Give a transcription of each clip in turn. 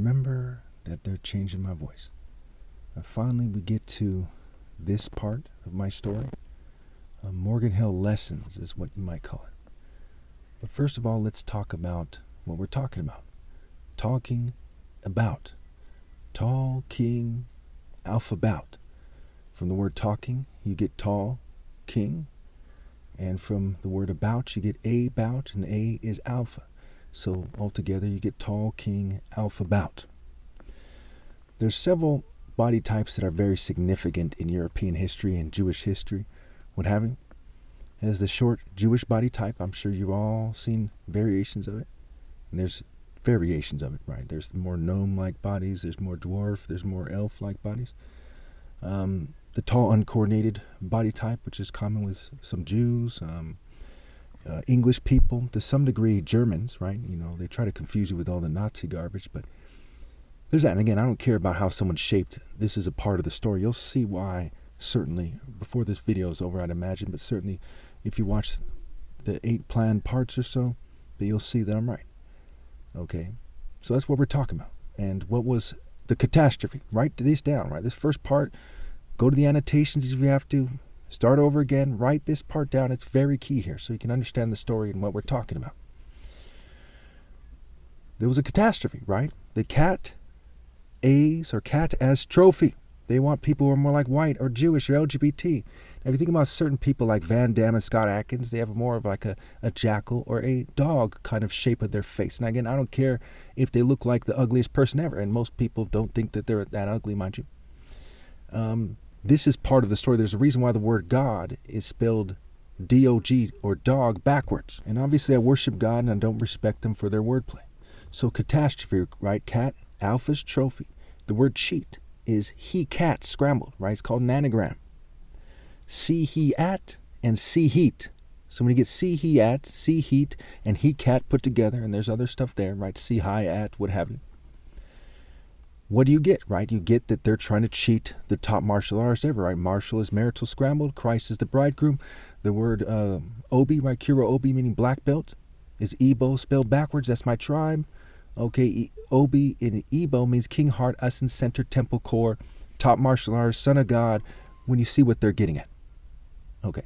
remember that they're changing my voice. Finally, we get to this part of my story. Morgan Hill lessons is what you might call it. But first of all, let's talk about what we're talking about. Talking about. Tall, king, alphabet. From the word talking, you get tall, king. And from the word about, you get about, and A is alpha. So altogether, you get tall, king, alphabet. There's several body types that are very significant in European history and Jewish history, what have you. As the short Jewish body type, I'm sure you've all seen variations of it. And there's variations of it, right? There's more gnome-like bodies, there's more dwarf, there's more elf-like bodies. The tall, uncoordinated body type, which is common with some Jews, English people, to some degree Germans, right? You know, they try to confuse you with all the Nazi garbage, but there's that. And again, I don't care about how someone's shaped. This is a part of the story. You'll see why, certainly, before this video is over, I'd imagine, but certainly if you watch the 8 planned parts or so, that you'll see that I'm right. Okay, so that's what we're talking about. And what was the catastrophe? Write this down, right? This first part, go to the annotations if you have to. Start over again. Write this part down. It's very key here so you can understand the story and what we're talking about. There was a catastrophe, right? The cat A's or cat as trophy. They want people who are more like white or Jewish or LGBT. Now, if you think about certain people like Van Damme and Scott Adkins, they have more of like a jackal or a dog kind of shape of their face. And again, I don't care if they look like the ugliest person ever, and most people don't think that they're that ugly, mind you. This is part of the story. There's a reason why the word God is spelled D-O-G or dog backwards. And obviously I worship God and I don't respect them for their wordplay. So catastrophe, right? Cat, alpha's trophy. The word cheat is he cat scrambled, right? It's called an anagram. See he at and see heat. So when you get see he at, see heat, and he cat put together, and there's other stuff there, right? See high at, what have you. What do you get, right? You get that they're trying to cheat the top martial artist ever, right? Martial is marital scrambled. Christ is the bridegroom. The word obi, right? Kuro obi, meaning black belt, is Igbo spelled backwards. That's my tribe. Okay, obi in Igbo means king heart, essence, center, temple, core, top martial artist, son of God, when you see what they're getting at. Okay.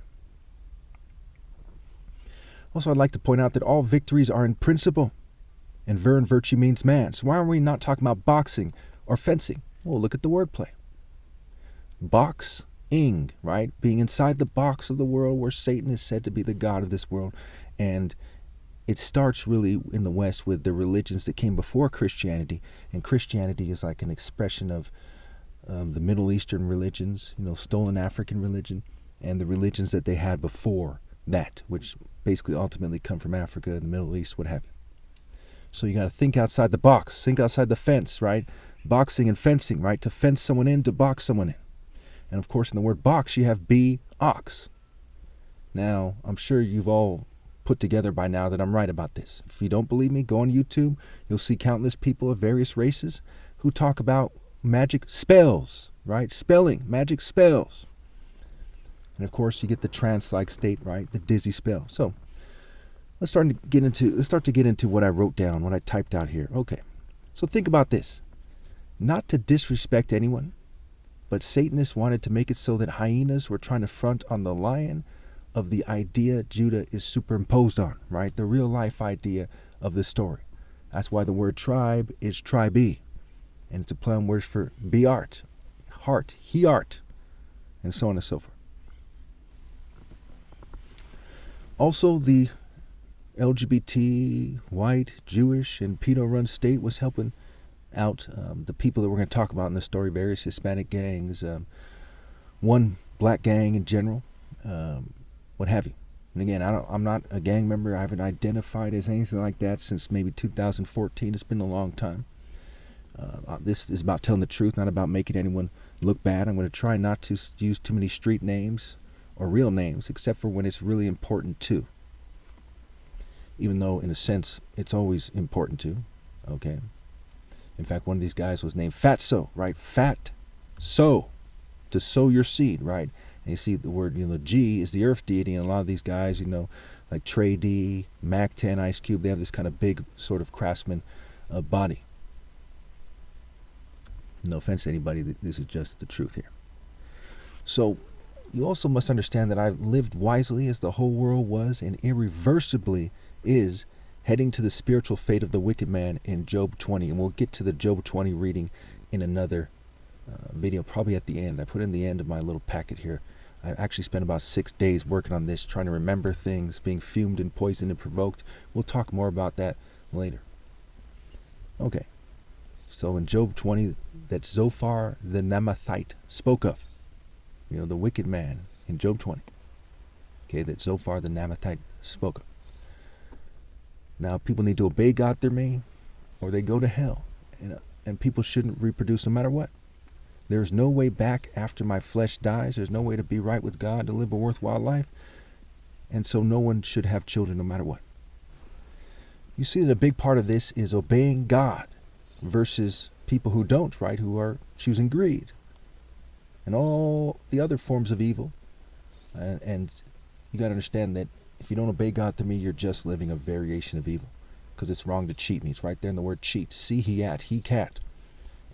Also, I'd like to point out that all victories are in principle, and ver in virtue means man. So why are we not talking about boxing or fencing? Well, look at the wordplay. Box-ing, right? Being inside the box of the world where Satan is said to be the god of this world. And it starts really in the West with the religions that came before Christianity. And Christianity is like an expression of the Middle Eastern religions, you know, stolen African religion, and the religions that they had before that, which basically ultimately come from Africa and the Middle East, what have you. So you got to think outside the box, think outside the fence, right? Boxing and fencing, right? To fence someone in, to box someone in. And of course, in the word box, you have be ox. Now, I'm sure you've all put together by now that I'm right about this. If you don't believe me, go on YouTube. You'll see countless people of various races who talk about magic spells, right? Spelling, magic spells. And of course, you get the trance-like state, right? The dizzy spell. So let's start to get into what I wrote down, what I typed out here. Okay. So think about this. Not to disrespect anyone, but Satanists wanted to make it so that hyenas were trying to front on the lion of the idea Judah is superimposed on, right? The real life idea of the story. That's why the word tribe is tribe, and it's a play on words for be art, heart, he art, and so on and so forth. Also, the LGBT, white, Jewish, and pedo-run state was helping out the people that we're going to talk about in the story, various Hispanic gangs, one black gang in general, what have you. And again, I'm not a gang member. I haven't identified as anything like that since maybe 2014. It's been a long time. This is about telling the truth, not about making anyone look bad. I'm going to try not to use too many street names or real names, except for when it's really important to. Even though, in a sense, it's always important to. Okay. In fact, one of these guys was named Fatso, right? Fat, sow, to sow your seed, right? And you see the word, the G is the earth deity, and a lot of these guys, like Trey D, Mac 10, Ice Cube, they have this kind of big sort of craftsman body. No offense to anybody, this is just the truth here. So you also must understand that I've lived wisely as the whole world was and irreversibly is heading to the spiritual fate of the wicked man in Job 20. And we'll get to the Job 20 reading in another video, probably at the end. I put in the end of my little packet here. I actually spent about 6 days working on this, trying to remember things, being fumed and poisoned and provoked. We'll talk more about that later. Okay, so in Job 20, that Zophar the Naamathite spoke of, the wicked man in Job 20. Okay, that Zophar the Naamathite spoke of. Now, people need to obey God through me, or they go to hell. And people shouldn't reproduce no matter what. There's no way back after my flesh dies. There's no way to be right with God, to live a worthwhile life. And so no one should have children no matter what. You see that a big part of this is obeying God versus people who don't, right? Who are choosing greed and all the other forms of evil. And you got to understand that if you don't obey God through me, you're just living a variation of evil, because it's wrong to cheat me. It's right there in the word cheat. See, he at, he cat.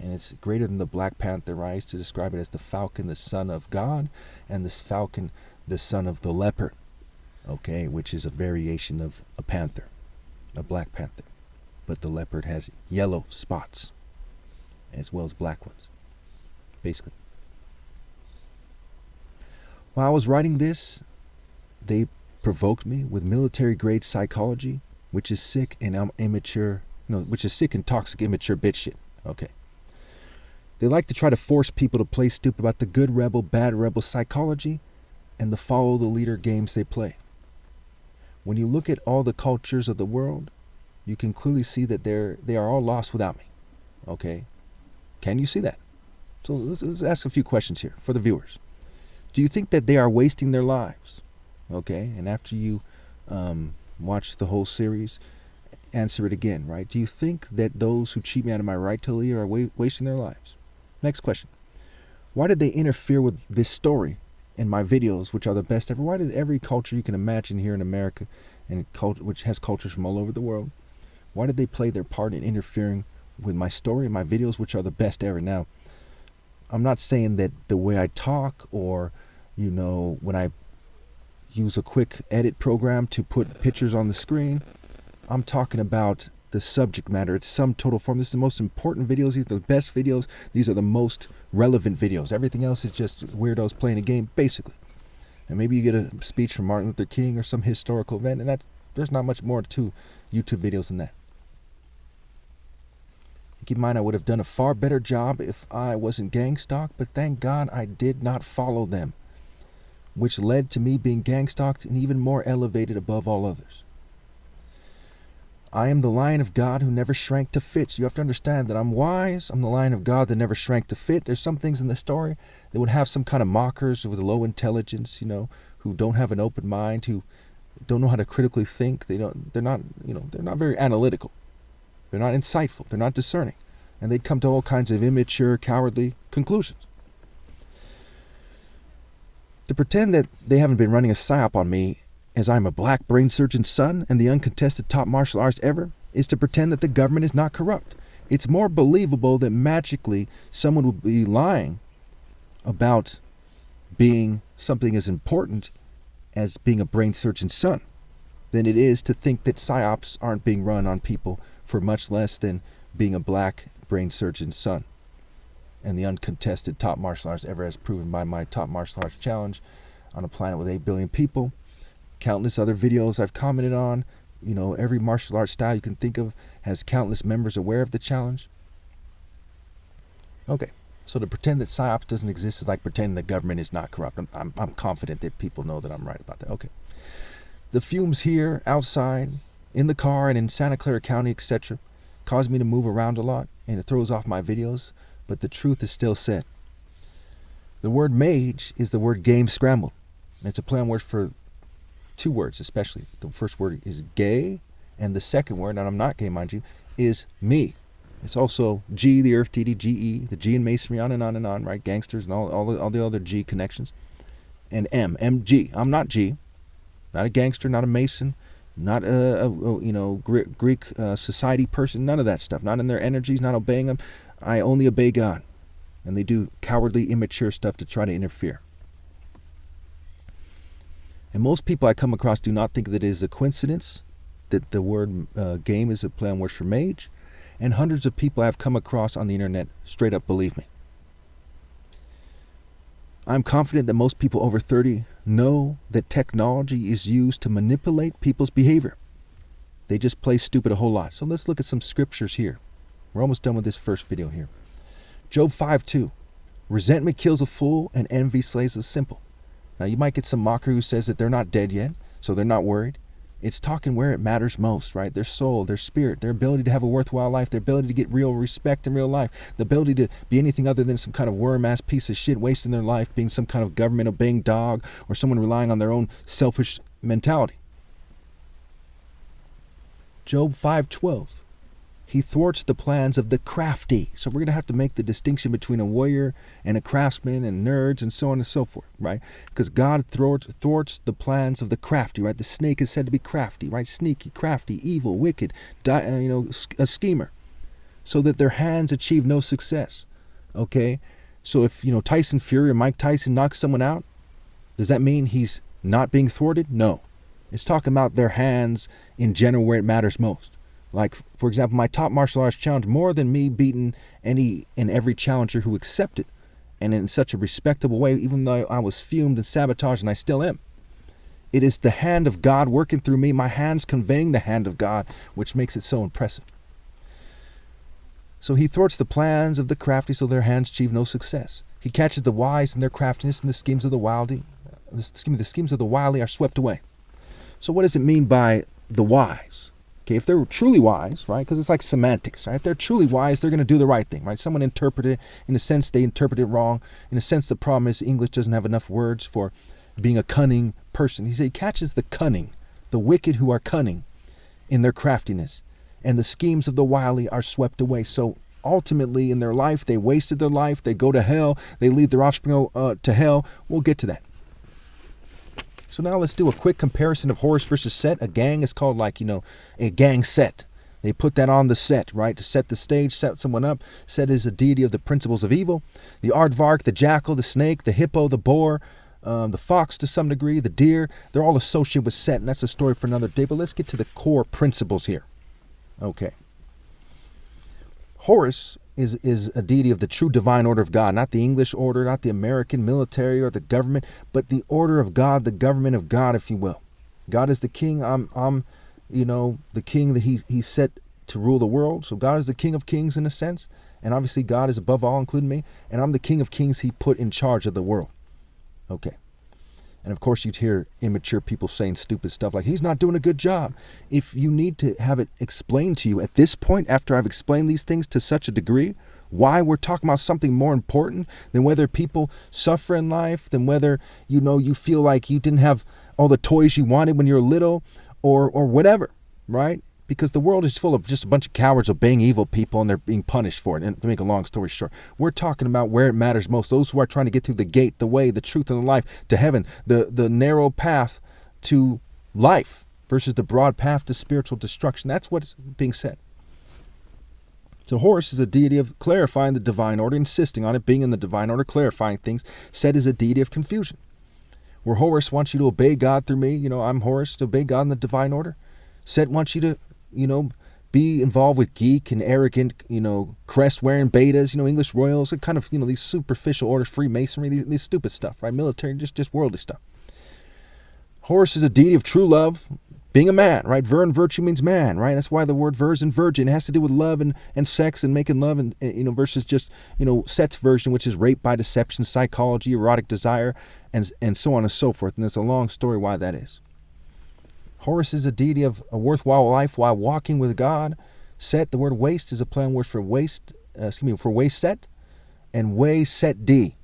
And it's greater than the Black Panther. I used to describe it as the falcon, the son of God, and this falcon, the son of the leopard, okay, which is a variation of a panther, a black panther. But the leopard has yellow spots as well as black ones, basically. While I was writing this, they provoked me with military-grade psychology, which is sick and immature, which is sick and toxic, immature bitch shit, okay. They like to try to force people to play stupid about the good rebel, bad rebel psychology and the follow the leader games they play. When you look at all the cultures of the world, you can clearly see that they are all lost without me. Okay? Can you see that? So let's ask a few questions here for the viewers. Do you think that they are wasting their lives? Okay? And after you watch the whole series, answer it again, right? Do you think that those who cheat me out of my right to lead are wasting their lives? Next question. Why did they interfere with this story in my videos, which are the best ever? Why did every culture you can imagine here in America, and which has cultures from all over the world, why did they play their part in interfering with my story and my videos, which are the best ever? Now, I'm not saying that the way I talk or, when I use a quick edit program to put pictures on the screen, I'm talking about the subject matter. It's some total form. This is the most important videos. These are the best videos. These are the most relevant videos. Everything else is just weirdos playing a game, basically. And maybe you get a speech from Martin Luther King or some historical event, and there's not much more to YouTube videos than that. Keep in mind, I would have done a far better job if I wasn't gangstalked, but thank God I did not follow them, which led to me being gangstalked and even more elevated above all others. I am the Lion of God who never shrank to fit. So you have to understand that I'm wise. I'm the Lion of God that never shrank to fit. There's some things in the story that would have some kind of mockers with low intelligence, who don't have an open mind, who don't know how to critically think. They're not very analytical. They're not insightful. They're not discerning. And they'd come to all kinds of immature, cowardly conclusions. To pretend that they haven't been running a psyop on me as I'm a black brain surgeon's son and the uncontested top martial artist ever is to pretend that the government is not corrupt. It's more believable that magically someone would be lying about being something as important as being a brain surgeon's son than it is to think that psyops aren't being run on people for much less than being a black brain surgeon's son and the uncontested top martial artist ever, as proven by my top martial arts challenge on a planet with 8 billion people. Countless other videos I've commented on. Every martial arts style you can think of has countless members aware of the challenge. Okay, so to pretend that psyops doesn't exist is like pretending the government is not corrupt. I'm confident that people know that I'm right about that. Okay. The fumes here, outside, in the car, and in Santa Clara County, etc., cause me to move around a lot, and it throws off my videos, but the truth is still said. The word mage is the word game scrambled. It's a play on words for 2 words, especially. The first word is gay, and the second word, and I'm not gay, mind you, is me. It's also G, the Earth, TD, GE, the G in masonry, on and on and on, right? Gangsters and all the other G connections. And M, MG. I'm not G. Not a gangster, not a mason, not a Greek society person, none of that stuff. Not in their energies, not obeying them. I only obey God. and they do cowardly, immature stuff to try to interfere. And most people I come across do not think that it is a coincidence that the word game is a play on words for mage, and hundreds of people I've come across on the internet straight up believe me. I'm confident that most people over 30 know that technology is used to manipulate people's behavior. They just play stupid a whole lot. So let's look at some scriptures here. We're almost done with this first video here. Job 5:2. Resentment kills a fool and envy slays the simple. Now you might get some mocker who says that they're not dead yet, so they're not worried. It's talking where it matters most, right? Their soul, their spirit, their ability to have a worthwhile life, their ability to get real respect in real life, the ability to be anything other than some kind of worm-ass piece of shit wasting their life, being some kind of government-obeying dog, or someone relying on their own selfish mentality. Job 5:12. He thwarts the plans of the crafty. So we're going to have to make the distinction between a warrior and a craftsman and nerds and so on and so forth, right? Because God thwarts the plans of the crafty, right? The snake is said to be crafty, right? Sneaky, crafty, evil, wicked, a schemer, so that their hands achieve no success, okay? So if, Tyson Fury or Mike Tyson knocks someone out, does that mean he's not being thwarted? No. It's talking about their hands in general where it matters most. Like, for example, my top martial arts challenge, more than me beating any and every challenger who accepted, and in such a respectable way, even though I was fumed and sabotaged, and I still am. It is the hand of God working through me, my hands conveying the hand of God, which makes it so impressive. So he thwarts the plans of the crafty so their hands achieve no success. He catches the wise in their craftiness, and the schemes of the wily are swept away. So what does it mean by the wise? Okay, if they're truly wise, right, because it's like semantics, right? If they're truly wise, they're going to do the right thing, right? Someone interpreted it. In a sense, they interpret it wrong. In a sense, the problem is English doesn't have enough words for being a cunning person. He catches the cunning, the wicked who are cunning in their craftiness, and the schemes of the wily are swept away. So ultimately, in their life, they wasted their life. They go to hell. They lead their offspring to hell. We'll get to that. So now let's do a quick comparison of Horus versus Set. A gang is called a gang set. They put that on the set, right, to set the stage, set someone up. Set is a deity of the principles of evil. The aardvark, the jackal, the snake, the hippo, the boar, the fox to some degree, the deer, they're all associated with Set, and that's a story for another day. But let's get to the core principles here. Okay. Horus is a deity of the true divine order of God, not the English order, not the American military or the government, but the order of God, the government of God, if you will. God is the king. I'm the king that he's set to rule the world. So God is the king of kings in a sense. And obviously God is above all, including me. And I'm the king of kings he put in charge of the world. Okay. And of course you'd hear immature people saying stupid stuff like, he's not doing a good job. If you need to have it explained to you at this point, after I've explained these things to such a degree, why we're talking about something more important than whether people suffer in life, than whether, you feel like you didn't have all the toys you wanted when you were little or whatever, right? Because the world is full of just a bunch of cowards obeying evil people and they're being punished for it. And to make a long story short, we're talking about where it matters most. Those who are trying to get through the gate, the way, the truth, and the life to heaven, the narrow path to life versus the broad path to spiritual destruction. That's what's being said. So Horus is a deity of clarifying the divine order, insisting on it being in the divine order, clarifying things. Set is a deity of confusion. Where Horus wants you to obey God through me, I'm Horus, to obey God in the divine order. Set wants you to be involved with geek and arrogant, crest-wearing betas, English royals, and kind of, these superficial orders, Freemasonry, these stupid stuff, right? Military, just worldly stuff. Horus is a deity of true love, being a man, right? Ver and virtue means man, right? That's why the word ver is in virgin. It has to do with love and sex and making love and versus just, Set's version, which is rape by deception, psychology, erotic desire, and so on and so forth. And there's a long story why that is. Horus is a deity of a worthwhile life while walking with God. Set, the word waste is a play on words for waste set and way set D.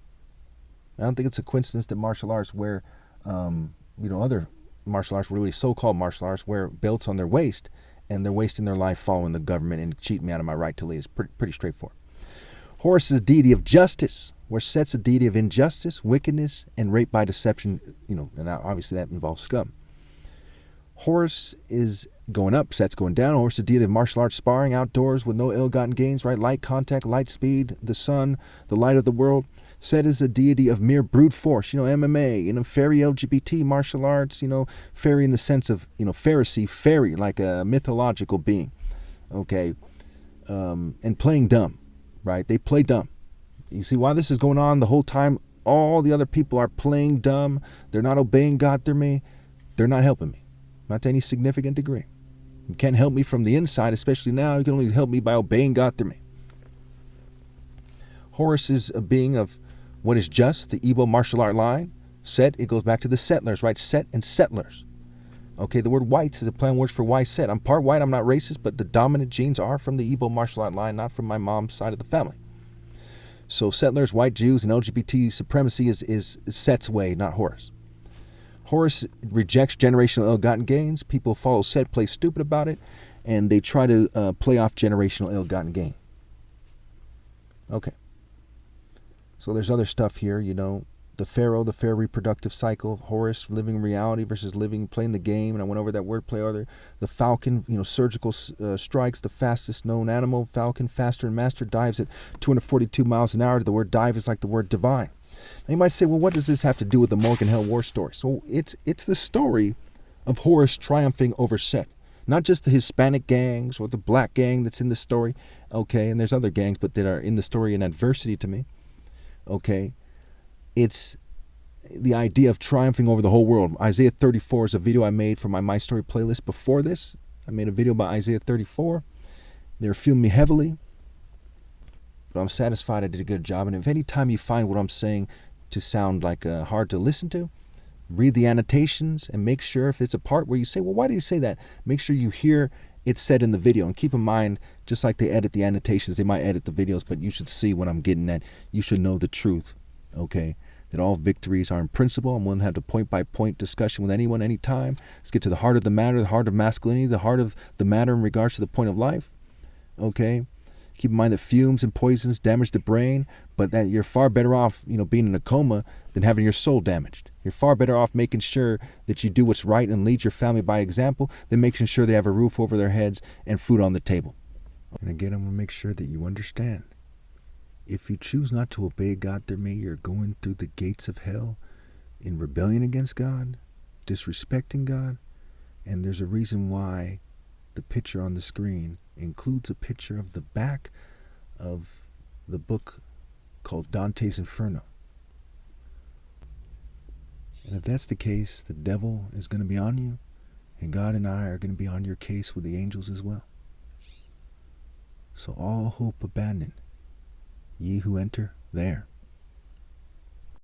I don't think it's a coincidence that martial arts where, other martial arts, really so-called martial arts, wear belts on their waist and they're wasting their life following the government and cheating me out of my right to lead. It's pretty straightforward. Horus is a deity of justice, where Set's a deity of injustice, wickedness, and rape by deception, and obviously that involves scum. Horus is going up, Set's going down. Horus is the deity of martial arts, sparring outdoors with no ill-gotten gains, right? Light contact, light speed, the sun, the light of the world. Set is a deity of mere brute force, MMA, fairy LGBT, martial arts, fairy in the sense of, Pharisee, fairy, like a mythological being, okay? And playing dumb, right? They play dumb. You see why this is going on the whole time? All the other people are playing dumb. They're not obeying God through me. They're not helping me, not to any significant degree. You can't help me from the inside, especially now. You can only help me by obeying God through me. Horus is a being of what is just, the Igbo martial art line. Set, it goes back to the settlers, right? Set and settlers. Okay, the word whites is a play on words for why Set. I'm part white, I'm not racist, but the dominant genes are from the Igbo martial art line, not from my mom's side of the family. So settlers, white Jews, and LGBT supremacy is Set's way, not Horus. Horus rejects generational ill-gotten gains. People follow Set, play stupid about it, and they try to play off generational ill-gotten gain. Okay. So there's other stuff here, the pharaoh, the fair reproductive cycle, Horus, living reality versus playing the game, and I went over that wordplay earlier. The falcon, surgical strikes, the fastest known animal, falcon, faster and master, dives at 242 miles an hour. The word dive is like the word divine. Now you might say, well, what does this have to do with the Morgan Hill War story? So it's the story of Horus triumphing over Set. Not just the Hispanic gangs or the black gang that's in the story, okay, and there's other gangs, but that are in the story in adversity to me, okay. It's the idea of triumphing over the whole world. Isaiah 34 is a video I made for my Story playlist before this. I made a video about Isaiah 34. They were feeling me heavily, but I'm satisfied I did a good job. And if any time you find what I'm saying to sound like hard to listen to, read the annotations and make sure if it's a part where you say, well, why did he say that? Make sure you hear it said in the video. And keep in mind, just like they edit the annotations, they might edit the videos, but you should see what I'm getting at. You should know the truth, okay? That all victories are in principle. I'm willing to have a point-by-point discussion with anyone, anytime. Let's get to the heart of the matter, the heart of masculinity, the heart of the matter in regards to the point of life. Okay? Keep in mind that fumes and poisons damage the brain, but that you're far better off, being in a coma than having your soul damaged. You're far better off making sure that you do what's right and lead your family by example than making sure they have a roof over their heads and food on the table. And again, I'm going to make sure that you understand. If you choose not to obey God through me, you're going through the gates of hell in rebellion against God, disrespecting God, and there's a reason why the picture on the screen includes a picture of the back of the book called Dante's Inferno. And if that's the case, the devil is going to be on you, and God and I are going to be on your case with the angels as well. So all hope abandon. Ye who enter there.